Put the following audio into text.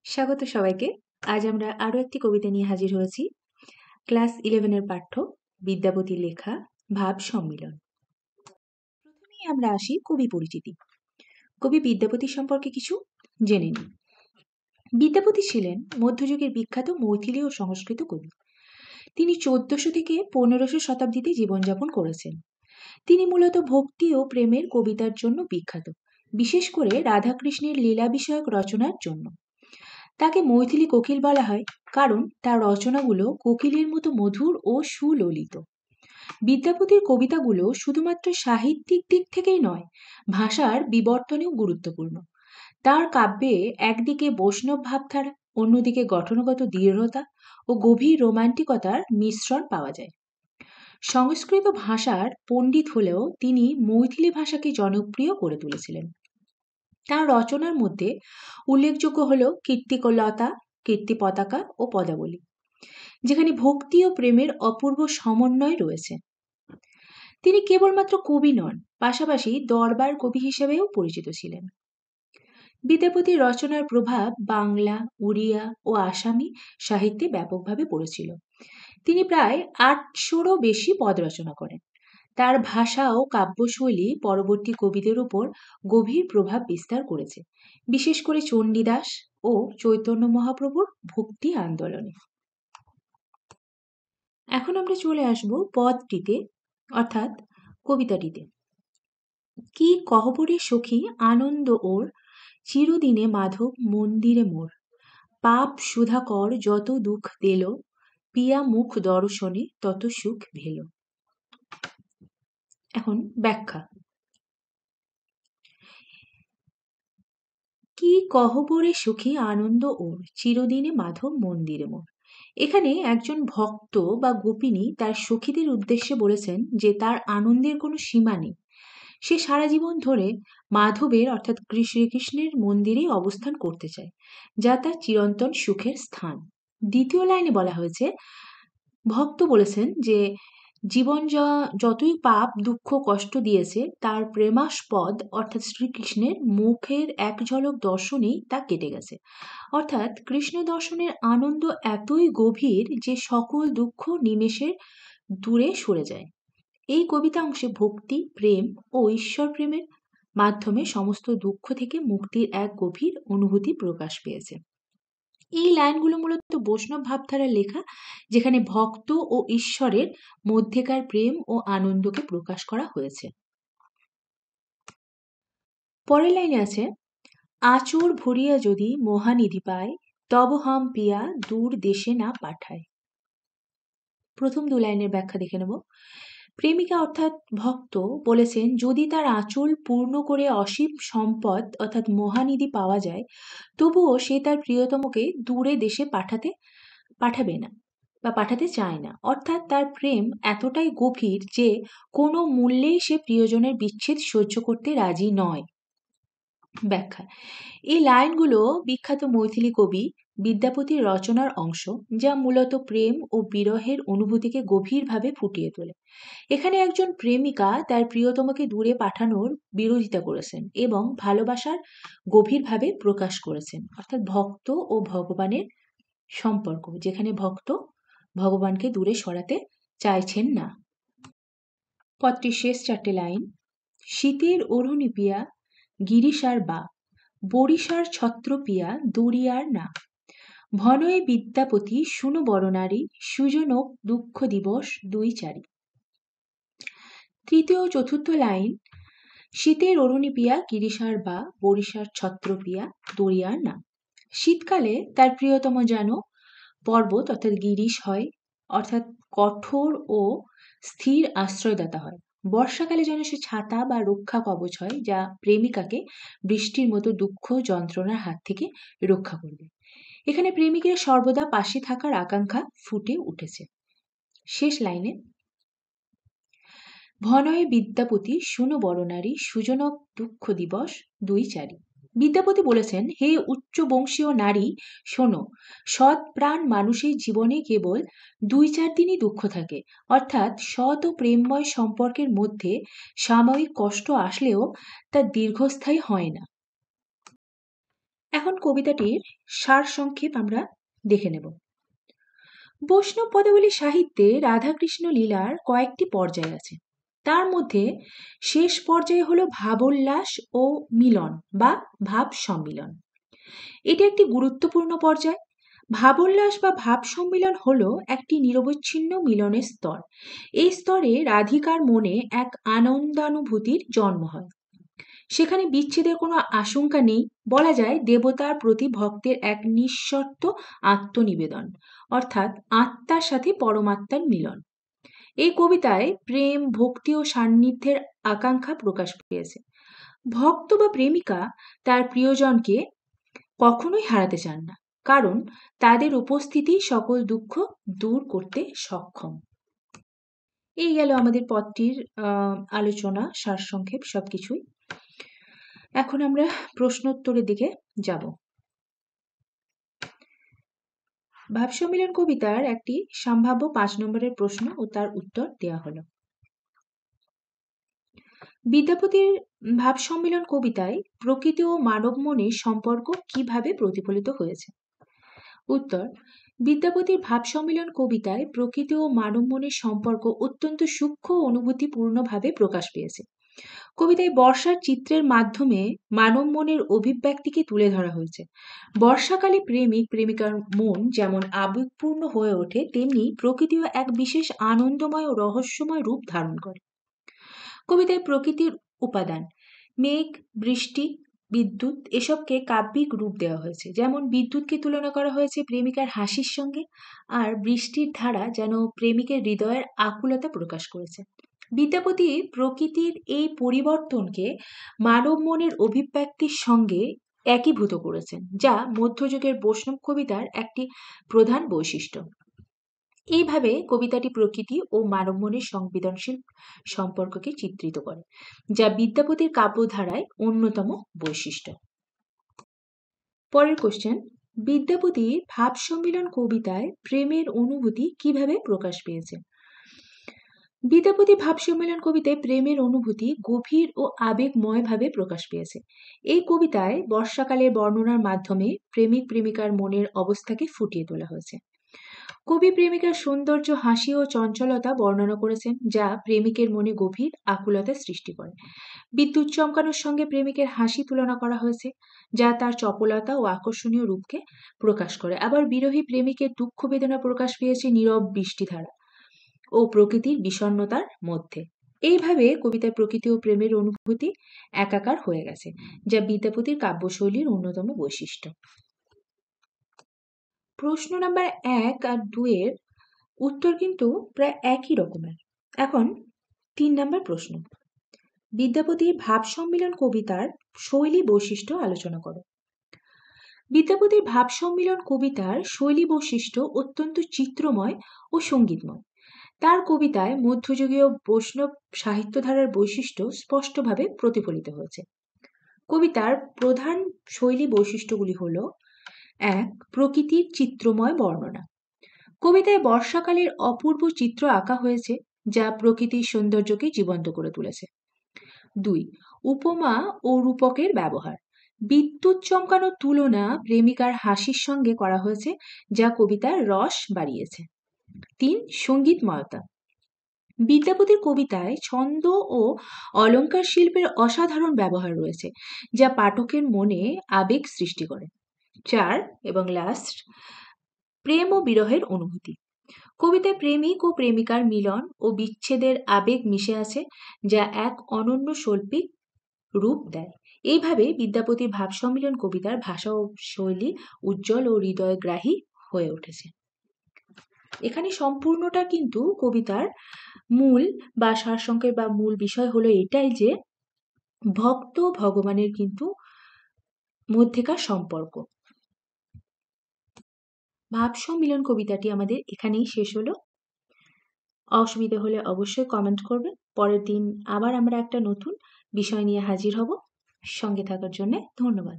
স্বাগত সবাইকে। আজ আমরা আরো একটি কবিতা নিয়ে হাজির হয়েছি। ক্লাস 11 এর পাঠ্য বিদ্যাপতির লেখা ভাব সম্মিলন। প্রথমেই আমরা আসি কবি পরিচিতি। কবি বিদ্যাপতি সম্পর্কে কিছু জেনে নিই। বিদ্যাপতি ছিলেন মধ্যযুগের বিখ্যাত মৈথিলী ও সংস্কৃত কবি। তিনি 1400 থেকে 1500 শতাব্দীতে জীবনযাপন করেছেন। তিনি মূলত ভক্তি ও প্রেমের কবিতার জন্য বিখ্যাত, বিশেষ করে রাধাকৃষ্ণের লীলা বিষয়ক রচনার জন্য। তাকে মৈথিলী কোকিল বলা হয় কারণ তার রচনাগুলো কোকিলের মতো মধুর ও সুললিত। বিদ্যাপতির কবিতাগুলো শুধুমাত্র সাহিত্যিক দিক থেকেই নয়, ভাষার বিবর্তনেও গুরুত্বপূর্ণ। তার কাব্যে একদিকে বৈষ্ণব ভাবধারা, অন্যদিকে গঠনগত দৃঢ়তা ও গভীর রোমান্টিকতার মিশ্রণ পাওয়া যায়। সংস্কৃত ভাষার পণ্ডিত হলেও তিনি মৈথিলী ভাষাকে জনপ্রিয় করে তুলেছিলেন। তার রচনার মধ্যে উল্লেখযোগ্য হল কীর্তিকলতা, কীর্তি পতাকা ও পদাবলী, যেখানে ভক্তি ও প্রেমের অপূর্ব সমন্বয় রয়েছে। তিনি কেবলমাত্র কবি নন, পাশাপাশি দরবার কবি হিসেবেও পরিচিত ছিলেন। বিদ্যাপতির রচনার প্রভাব বাংলা, উড়িয়া ও আসামি সাহিত্যে ব্যাপকভাবে পড়েছিল। তিনি প্রায় 800-রও বেশি পদ রচনা করেন। তার ভাষা ও কাব্যশৈলী পরবর্তী কবিদের উপর গভীর প্রভাব বিস্তার করেছে, বিশেষ করে চণ্ডীদাস ও চৈতন্য মহাপ্রভুর ভক্তি আন্দোলনে। এখন আমরা চলে আসব পদটিতে, অর্থাৎ কবিতাটিতে। কি কহবরে সখী আনন্দ ওর, চিরদিনে মাধব মন্দিরে মোর, পাপ সুধাকর যত দুঃখ দিল, পিয়া মুখ দর্শনে তত সুখ ভেল। এখন ব্যাখ্যা। কি কহবরে সুখী আনন্দ ওর, চিরদিনে মাধব মন্দিরে মোর। এখানে একজন ভক্ত বা গোপিনী তার সখীদের উদ্দেশ্যে বলেছেন যে তার আনন্দের কোনো সীমা নেই। সে সারা জীবন ধরে মাধবের অর্থাৎ শ্রীকৃষ্ণের মন্দিরেই অবস্থান করতে চায়, যা তার চিরন্তন সুখের স্থান। দ্বিতীয় লাইনে বলা হয়েছে, ভক্ত বলেছেন যে জীবন যতই পাপ দুঃখ কষ্ট দিয়েছে, তার প্রেমাস্পদ অর্থাৎ শ্রীকৃষ্ণের মুখের এক ঝলক দর্শনেই তা কেটে গেছে। অর্থাৎ কৃষ্ণ দর্শনের আনন্দ এতই গভীর যে সকল দুঃখ নিমেষে দূরে সরে যায়। এই কবিতা অংশে ভক্তি, প্রেম ও ঈশ্বর প্রেমের মাধ্যমে সমস্ত দুঃখ থেকে মুক্তির এক গভীর অনুভূতি প্রকাশ পেয়েছে। এই লাইনগুলো মূলত বৈষ্ণব ভাবধারার লেখা, যেখানে ভক্ত ও ঈশ্বরের মধ্যেকার প্রেম ও আনন্দকে প্রকাশ করা হয়েছে। পরের লাইনে আছে, আচর ভরিয়া যদি মহানিধি পায়, তব হাম পিয়া দূর দেশে না পাঠায়। প্রথম দু লাইনের ব্যাখ্যা দেখে নেব। প্রেমিকা অর্থাৎ ভক্ত বলেছেন যদি তার আঁচল পূর্ণ করে অসীম সম্পদ অর্থাৎ মহানিধি পাওয়া যায়, তবুও সে তার প্রিয়তমকে দূরে দেশে পাঠাবে না বা পাঠাতে চায় না। অর্থাৎ তার প্রেম এতটাই গভীর যে কোনো মূল্যেই সে প্রিয়জনের বিচ্ছেদ সহ্য করতে রাজি নয়। ব্যাখ্যা। এই লাইনগুলো বিখ্যাত মৈথিলী কবি বিদ্যাপতির রচনার অংশ, যা মূলত প্রেম ও বিরহের অনুভূতিকে গভীরভাবে ফুটিয়ে তোলে। এখানে একজন প্রেমিকা তার প্রিয়তমকে দূরে পাঠানোর বিরোধিতা করেছেন এবং ভালোবাসার গভীরভাবে প্রকাশ করেছেন। অর্থাৎ ভক্ত ও ভগবানের সম্পর্ক, যেখানে ভক্ত ভগবানকে দূরে সরাতে চাইছেন না। পদটির শেষ 4টে লাইন, শীতের অরুণি পিয়া গিরিশার বা, বরিশার ছত্র পিয়া দরিয়ার না, ভনয়ে বিদ্যাপতি শুনো বরনারী, সুজনক দুঃখ দিবস 2-4। তৃতীয় ও চতুর্থ লাইন, শীতের অরুণি পিয়া গিরিশার বা, বরিশার ছত্র পিয়া দরিয়ার না। শীতকালে তার প্রিয়তম যেন পর্বত অর্থাৎ গিরিশ হয়, অর্থাৎ কঠোর ও স্থির আশ্রয়দাতা হয়। বর্ষাকালে যেন সে ছাতা বা রক্ষা কবচ হয়, যা প্রেমিকাকে বৃষ্টির মতো দুঃখ যন্ত্রণার হাত থেকে রক্ষা করবে। এখানে প্রেমিকের সর্বদা পাশে থাকার আকাঙ্ক্ষা ফুটে উঠেছে। শেষ লাইনে, ভনয়ে বিদ্যাপতি শুনো বরনারী, সুজনক দুঃখ দিবস 2-4। বিদ্যাপতি বলেছেন, হে উচ্চ বংশীয় নারী শোনো, সৎ প্রাণ মানুষের জীবনে কেবল 2-4 দিনই দুঃখ থাকে। অর্থাৎ সৎ ও প্রেমময় সম্পর্কের মধ্যে সাময়িক কষ্ট আসলেও তা দীর্ঘস্থায়ী হয় না। এখন কবিতাটির সারসংক্ষেপ আমরা দেখে নেব। বৈষ্ণব পদাবলী সাহিত্যে রাধাকৃষ্ণ লীলার কয়েকটি পর্যায় আছে। তার মধ্যে শেষ পর্যায়ে হলো ভাবোল্লাস ও মিলন বা ভাব সম্মিলন। এটি একটি গুরুত্বপূর্ণ পর্যায়। ভাবোল্লাস বা ভাব সম্মিলন হলো একটি নিরবচ্ছিন্ন মিলনের স্তর। এই স্তরে রাধিকার মনে এক আনন্দানুভূতির জন্ম হয়। সেখানে বিচ্ছেদের কোনো আশঙ্কা নেই, বলা যায় দেবতার প্রতি ভক্তের এক নিঃশর্ত আত্মনিবেদন, অর্থাৎ আত্মার সাথে পরমাত্মার মিলন। এই কবিতায় প্রেম, ভক্তি ও সান্নিধ্যের আকাঙ্ক্ষা প্রকাশ পেয়েছে। ভক্ত বা প্রেমিকা তার প্রিয়জনকে কখনোই হারাতে চান না, কারণ তাদের উপস্থিতি সকল দুঃখ দূর করতে সক্ষম। এই গেল আমাদের পদটির আলোচনা, সারসংক্ষেপ সবকিছুই। এখন আমরা প্রশ্নোত্তরের দিকে যাব। ভাব সম্মিলন কবিতার একটি সম্ভাব্য 5 নম্বরের প্রশ্ন ও তার উত্তর দেওয়া হলো। বিদ্যাপতির ভাব সম্মিলন কবিতায় প্রকৃতি ও মানব মনের সম্পর্ক কিভাবে প্রতিফলিত হয়েছে? উত্তর: বিদ্যাপতির ভাব সম্মিলন কবিতায় প্রকৃতি ও মানব মনের সম্পর্ক অত্যন্ত সূক্ষ্ম ও অনুভূতিপূর্ণভাবে প্রকাশ পেয়েছে। কবিতায় বর্ষার চিত্রের মাধ্যমে মানব মনের অভিব্যক্তিকে তুলে ধরা হয়েছে। বর্ষাকালে প্রেমিক প্রেমিকার মন যেমন আবেগপূর্ণ হয়ে ওঠে, তেমনি প্রকৃতিও এক বিশেষ আনন্দময় ও রহস্যময় রূপ ধারণ করে। কবিতায় প্রকৃতির উপাদান মেঘ, বৃষ্টি, বিদ্যুৎ এসবকে কাব্যিক রূপ দেওয়া হয়েছে। যেমন বিদ্যুৎকে তুলনা করা হয়েছে প্রেমিকার হাসির সঙ্গে, আর বৃষ্টির ধারা যেন প্রেমিকের হৃদয়ের আকুলতা প্রকাশ করেছে। বিদ্যাপতি প্রকৃতির এই পরিবর্তনকে মানব মনের অভিব্যক্তির সঙ্গে একীভূত করেছেন, যা মধ্যযুগের বৈষ্ণব কবিতার একটি প্রধান বৈশিষ্ট্য। এইভাবে কবিতাটি প্রকৃতি ও মানব মনের সংবেদনশীল সম্পর্ককে চিত্রিত করে, যা বিদ্যাপতির কাব্যধারায় অন্যতম বৈশিষ্ট্য। পরের কোশ্চেন: বিদ্যাপতির ভাব সম্মিলন কবিতায় প্রেমের অনুভূতি কিভাবে প্রকাশ পেয়েছে? বিদ্যাপতি ভাব সম্মেলন কবিতায় প্রেমের অনুভূতি গভীর ও আবেগময়ভাবে প্রকাশ পেয়েছে। এই কবিতায় বর্ষাকালের বর্ণনার মাধ্যমে প্রেমিক প্রেমিকার মনের অবস্থাকে ফুটিয়ে তোলা হয়েছে। কবি প্রেমিকার সৌন্দর্য, হাসি ও চঞ্চলতা বর্ণনা করেছেন, যা প্রেমিকের মনে গভীর আকুলতা সৃষ্টি করে। বিদ্যুৎ চমকানোর সঙ্গে প্রেমিকের হাসি তুলনা করা হয়েছে, যা তার চপলতা ও আকর্ষণীয় রূপকে প্রকাশ করে। আবার বিরহী প্রেমিকের দুঃখ বেদনা প্রকাশ পেয়েছে নীরব বৃষ্টিধারা ও প্রকৃতির বিষণ্ণতার মধ্যে। এইভাবে কবিতায় প্রকৃতি ও প্রেমের অনুভূতি একাকার হয়ে গেছে, যা বিদ্যাপতির কাব্যশৈলীর অন্যতম বৈশিষ্ট্য। প্রশ্ন নাম্বার 1 আর 2 এর উত্তর কিন্তু প্রায় একই রকমের। এখন 3 নাম্বার প্রশ্ন: বিদ্যাপতির ভাব সম্মিলন কবিতার শৈলী বৈশিষ্ট্য আলোচনা করো। বিদ্যাপতির ভাব সম্মিলন কবিতার শৈলী বৈশিষ্ট্য অত্যন্ত চিত্রময় ও সঙ্গীতময়। তার কবিতায় মধ্যযুগীয় বৈষ্ণব সাহিত্যধারার বৈশিষ্ট্য স্পষ্টভাবে প্রতিফলিত হয়েছে। কবিতার প্রধান শৈলী বৈশিষ্ট্যগুলি হল: 1. প্রকৃতির চিত্রময় বর্ণনা। কবিতায় বর্ষাকালের অপূর্ব চিত্র আঁকা হয়েছে, যা প্রকৃতির সৌন্দর্যকে জীবন্ত করে তুলেছে। 2. উপমা ও রূপকের ব্যবহার। বিদ্যুৎ চমকানো তুলনা প্রেমিকার হাসির সঙ্গে করা হয়েছে, যা কবিতার রস বাড়িয়েছে। 3. সঙ্গীতময়তা। বিদ্যাপতির কবিতায় ছন্দ ও অলঙ্কার শিল্পের অসাধারণ ব্যবহার রয়েছে, যা পাঠকের মনে আবেগ সৃষ্টি করে। 4 এবং লাস্ট, প্রেম ও বিরহের অনুভূতি। কবিতায় প্রেমিক ও প্রেমিকার মিলন ও বিচ্ছেদের আবেগ মিশে আছে, যা এক অনন্য শৈল্পিক রূপ দেয়। এইভাবে বিদ্যাপতির ভাব সম্মিলন কবিতার ভাষা ও শৈলী উজ্জ্বল ও হৃদয়গ্রাহী হয়ে উঠেছে। এখানে সম্পূর্ণটা কিন্তু কবিতার মূল বা সারসংক্ষেপ বা মূল বিষয় হলো এটাই যে ভক্ত ভগবানের কিন্তু মধ্যেকার সম্পর্ক। ভাব সম্মিলন কবিতাটি আমাদের এখানেই শেষ হলো। অসুবিধা হলে অবশ্যই কমেন্ট করবে। পরের দিন আবার আমরা একটা নতুন বিষয় নিয়ে হাজির হব। সঙ্গে থাকার জন্য ধন্যবাদ।